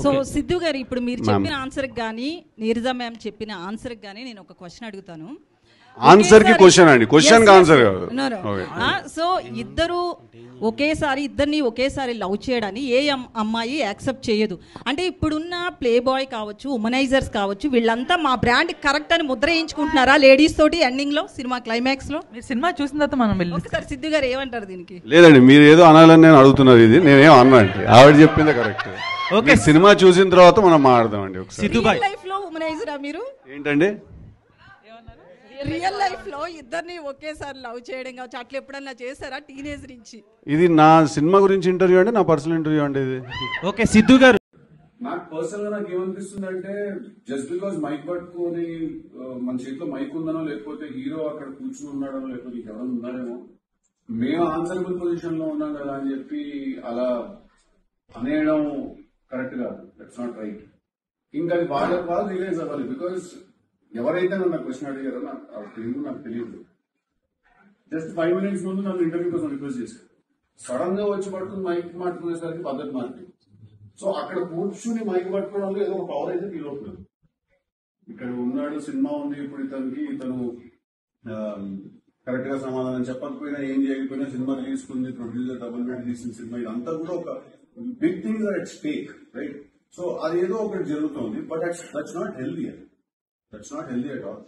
So Siddhu గారు ఇప్పుడు మీరు చెప్పిన ఆన్సర్కి కానీ నీరజా మ్యామ్ చెప్పిన ఆన్సర్కి కానీ నేను ఒక క్వశ్చన్ అడుగుతాను. ఆన్సర్ కి క్వశ్చన్ అండి, క్వశ్చన్ కి ఆన్సర్ కాదు. సో ఇద్దరిని ఒకేసారి లవ్ చేయడాన్ని ఏ అమ్మాయి యాక్సెప్ట్ చేయదు. అంటే ఇప్పుడున్న ప్లే బాయ్ కావచ్చు, ఉమనైజర్స్ కావచ్చు, వీళ్ళంతా మా బ్రాండ్ కరెక్ట్ అని ముద్ర వేయించుకుంటున్నారా లేడీస్ తోటి ఎండింగ్ లో సినిమా క్లైమాక్స్ లో? మీరు సినిమా చూసిన తర్వాత మనం ఒకసారి సిద్ధు గారు ఏమంటారు దీనికి? లేదండి, మీరు ఏదో అనాలని నేను అడుగుతున్నారు, ఇది నేనేం అన్నా అండి, ఆవిడ చెప్పిందే కరెక్ట్. ఓకే, సినిమా చూసిన తర్వాత మనం మాట్లాడదామండి. ఒకసారి లైఫ్ లో ఉమనైజరా మీరు? ఏంటండి రియల్ లైఫ్ లో ఇద్దరిని ఒకేసారి లవ్ చేయడం కావచ్చు, అట్లా ఎప్పుడన్నా చేశారా టీనేజ్ నుంచి? ఇది నా సినిమా గురించి ఇంటర్వ్యూ అండి, నా పర్సనల్ ఇంటర్వ్యూ అండి ఇది. ఓకే సిద్ధు గారు, నాకు పర్సనల్ గా నాకు ఏమనిపిస్తుంది అంటే, జస్ట్ బికాస్ మైక్ పట్టుకొని మన చేతిలో మైక్ ఉందనో, లేకపోతే హీరో అక్కడ కూర్చుని ఉన్నాడో, లేకపోతే ఎవరైనా ఉన్నాడేమో, మేము ఆన్సరబుల్ పొజిషన్ లో ఉన్నాం కదా అని చెప్పి అలా అనేయడం కరెక్ట్ కాదు. That's not right. ఇంకా అది వాళ్ళు రియలైజ్ అవ్వాలి. బికాస్ ఎవరైతే నన్ను క్వశ్చన్ అడిగారో నాకు తెలియదు. జస్ట్ 5 minutes ముందు నన్ను ఇంటర్వ్యూ కోసం రిక్వెస్ట్ చేశారు. సడన్ గా వచ్చి పట్టుకుని మైక్ పట్టుకునేసరికి పద్ధతి మారింది. సో అక్కడ కూర్చుని మైక్ పట్టుకోవడంలో ఏదో ఒక పవర్ అయితే ఫీల్ అవుతుంది. ఇక్కడ ఉన్నాడు, సినిమా ఉంది, ఇప్పుడు ఇతను కరెక్ట్ గా సమాధానం చెప్పకపోయినా, ఏం చేయకపోయినా, cinema release producer double bed తీసిన సినిమా, ఇదంతా కూడా ఒక big thing at stake, right? So అదేదో ఒకటి జరుగుతుంది, but that's not healthy. That's not healthy at all.